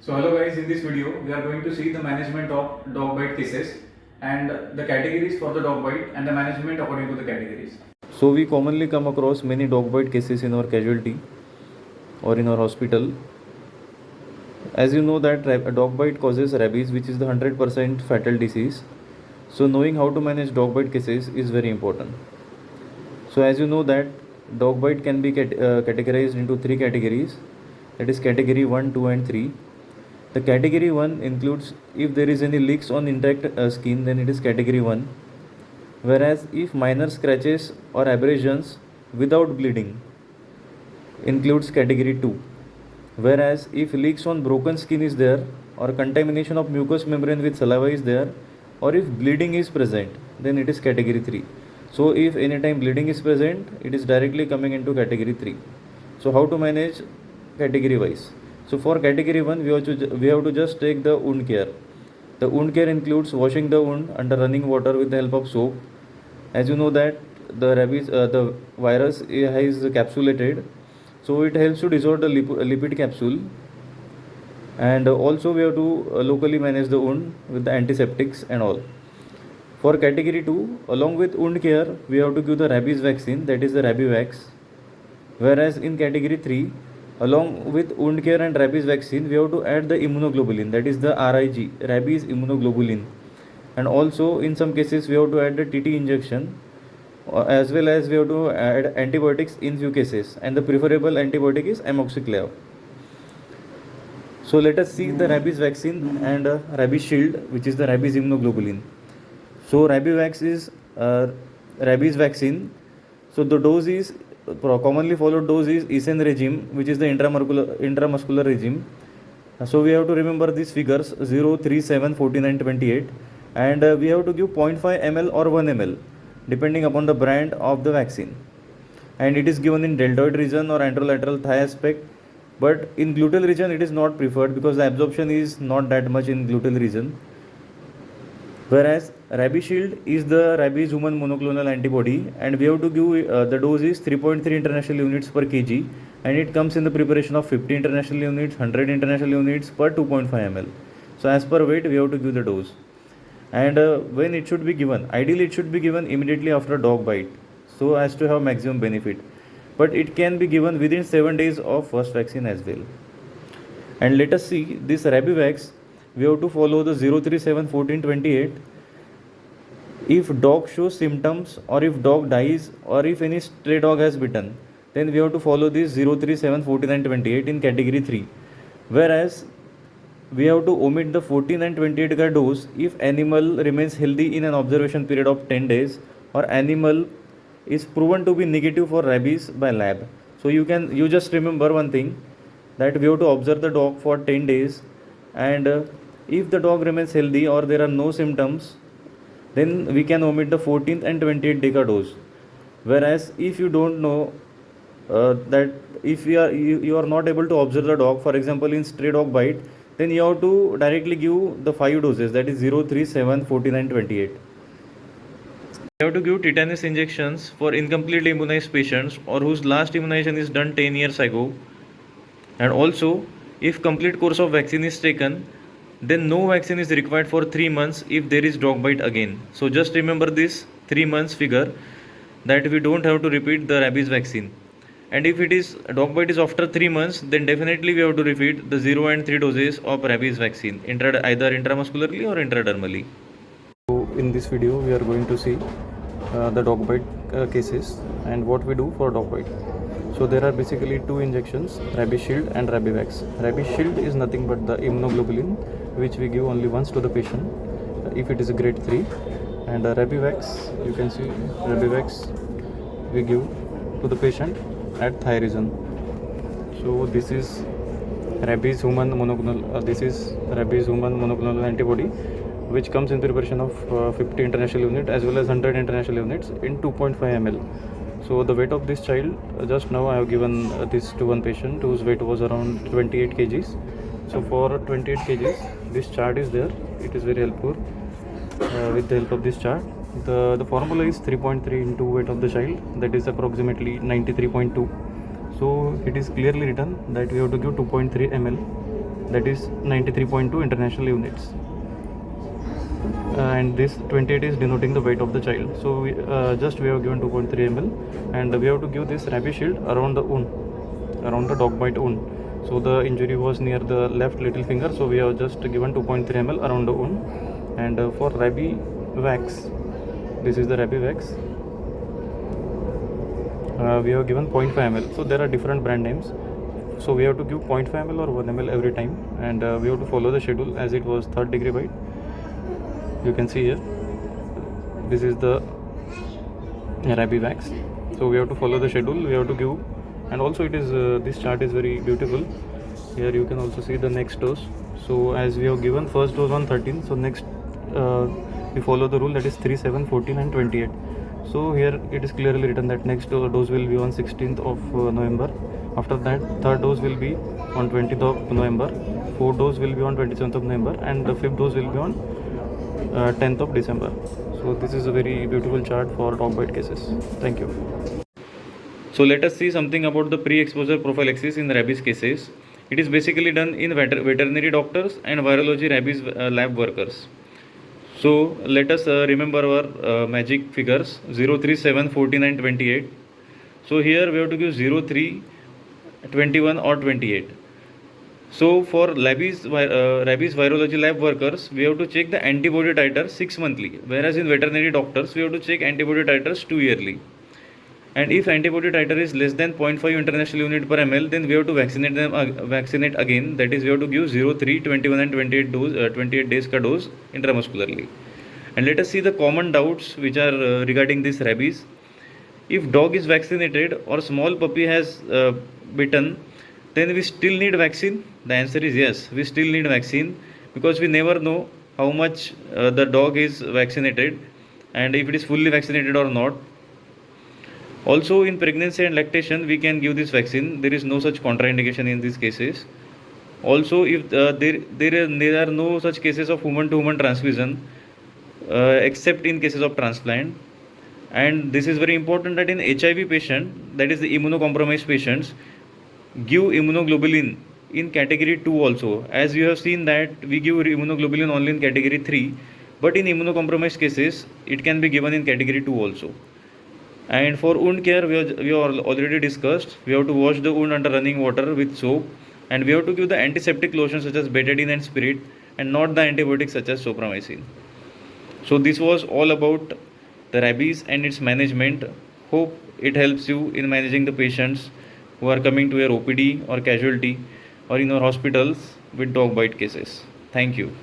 So hello guys, in this video we are going to see the management of dog bite cases and the categories for the dog bite and the management according to the categories. So we commonly come across many dog bite cases in our casualty or in our hospital. As you know that a dog bite causes rabies, which is the 100% fatal disease. So knowing how to manage dog bite cases is very important. So as you know that dog bite can be categorized into three categories, that is category 1, 2 and 3. The category 1 includes if there is any leaks on intact skin, then it is category 1. Whereas if minor scratches or abrasions without bleeding includes category 2. Whereas if leaks on broken skin is there, or contamination of mucous membrane with saliva is there, or if bleeding is present, then it is category 3. So if anytime bleeding is present, it is directly coming into category 3. So how to manage category wise? So for category 1, we have to just take the wound care. The wound care includes washing the wound under running water with the help of soap. As you know that the virus is capsulated, so it helps to dissolve the lipid capsule. And also we have to locally manage the wound with the antiseptics and all. For category 2, along with wound care, we have to give the rabies vaccine, that is the Rabivax. Whereas in category 3, along with wound care and rabies vaccine, we have to add the immunoglobulin, that is the RIG, rabies immunoglobulin. And also in some cases we have to add the TT injection, as well as we have to add antibiotics in few cases, and the preferable antibiotic is amoxiclav. So let us see the rabies vaccine and rabies shield, which is the rabies immunoglobulin. So Rabivax is rabies vaccine. So the dose is commonly followed dose is ESN regime, which is the intramuscular regime. So we have to remember these figures 0, 3, 7, 49, 28, and we have to give 0.5 ml or 1 ml depending upon the brand of the vaccine, and it is given in deltoid region or anterolateral thigh aspect. But in gluteal region it is not preferred because the absorption is not that much in gluteal region. Whereas rabies shield is the rabies human monoclonal antibody, and we have to give the dose is 3.3 international units per kg, and it comes in the preparation of 50 international units, 100 international units per 2.5 ml. So as per weight we have to give the dose. And when it should be given, ideally it should be given immediately after dog bite, so as to have maximum benefit. But it can be given within 7 days of first vaccine as well. And let us see this Rabivax. We have to follow the 0, 3, 7, 14, 28. If dog shows symptoms, or if dog dies, or if any stray dog has bitten, then we have to follow this 0, 3, 7, 49, 28 in category 3. Whereas we have to omit the 14 and 28 ka dose if animal remains healthy in an observation period of 10 days, or animal is proven to be negative for rabies by lab. So you just remember one thing, that we have to observe the dog for 10 days, and if the dog remains healthy or there are no symptoms, then we can omit the 14th and 28th day ka dose. Whereas if you don't know that if you are not able to observe the dog, for example in stray dog bite, then you have to directly give the 5 doses, that is 0, 3, 7, 49, 28. You have to give tetanus injections for incomplete immunized patients or whose last immunization is done 10 years ago. And also, if complete course of vaccine is taken, then no vaccine is required for 3 months if there is dog bite again. So just remember this 3 months figure, that we don't have to repeat the rabies vaccine. And if it is dog bite is after 3 months, then definitely we have to repeat the 0 and 3 doses of rabies vaccine, either intramuscularly or intradermally. So in this video we are going to see the dog bite cases and what we do for dog bite. So there are basically 2 injections, rabies shield and Rabivax. Rabies shield is nothing but the immunoglobulin, which we give only once to the patient if it is a grade 3. And Rabivax, you can see Rabivax we give to the patient at thigh region. So this is rabies human monoclonal antibody, which comes in preparation of 50 international unit as well as 100 international units in 2.5 ml. So the weight of this child, just now I have given this to one patient whose weight was around 28 kgs. So for 28 kgs, this chart is there. It is very helpful with the help of this chart. The formula is 3.3 into weight of the child, that is approximately 93.2. So it is clearly written that we have to give 2.3 ml that is 93.2 international units. And this 28 is denoting the weight of the child. So we have given 2.3 ml, and we have to give this rabies shield around the wound, around the dog bite wound. So the injury was near the left little finger, so we have just given 2.3 ml around the wound. And for rabies wax, this is the rabies wax, we have given 0.5 ml. So there are different brand names, so we have to give 0.5 ml or 1 ml every time, and we have to follow the schedule as it was 3rd degree bite. You can see here, this is the rabies wax. So we have to follow the schedule, we have to give, and also it is this chart is very beautiful. Here you can also see the next dose. So as we have given first dose on 13, so next we follow the rule, that is 3, 7, 14 and 28. So here it is clearly written that next dose will be on 16th of November. After that, 3rd dose will be on 20th of November, 4th dose will be on 27th of November, and the 5th dose will be on 10th of December. So this is a very beautiful chart for dog bite cases. Thank you. So let us see something about the pre-exposure prophylaxis in rabies cases. It is basically done in veterinary doctors and virology rabies lab workers. So let us remember our magic figures 0, 3, 7, 14 and 28. So here we have to give 0, 3, 21 or 28. So for rabies virology lab workers, we have to check the antibody titer 6 monthly, whereas in veterinary doctors we have to check antibody titers 2 yearly. And if antibody titer is less than 0.5 international unit per ml, then we have to vaccinate again. That is, we have to give 0, 3, 21 and 28 days ka dose intramuscularly. And let us see the common doubts which are regarding this rabies. If dog is vaccinated or small puppy has bitten, then we still need vaccine. The answer is yes, we still need vaccine, because we never know how much the dog is vaccinated and if it is fully vaccinated or not. Also in pregnancy and lactation we can give this vaccine. There is no such contraindication in these cases. Also, if there are no such cases of human to human transfusion except in cases of transplant. And this is very important that in HIV patient, that is the immunocompromised patients, give immunoglobulin in category 2 also, as you have seen that we give immunoglobulin only in category 3, but in immunocompromised cases it can be given in category 2 also. And for wound care, we have already discussed, we have to wash the wound under running water with soap, and we have to give the antiseptic lotion such as betadine and spirit, and not the antibiotics such as sopramycin. So this was all about the rabies and its management. Hope it helps you in managing the patients who are coming to your OPD or casualty or in your hospitals with dog bite cases. Thank you.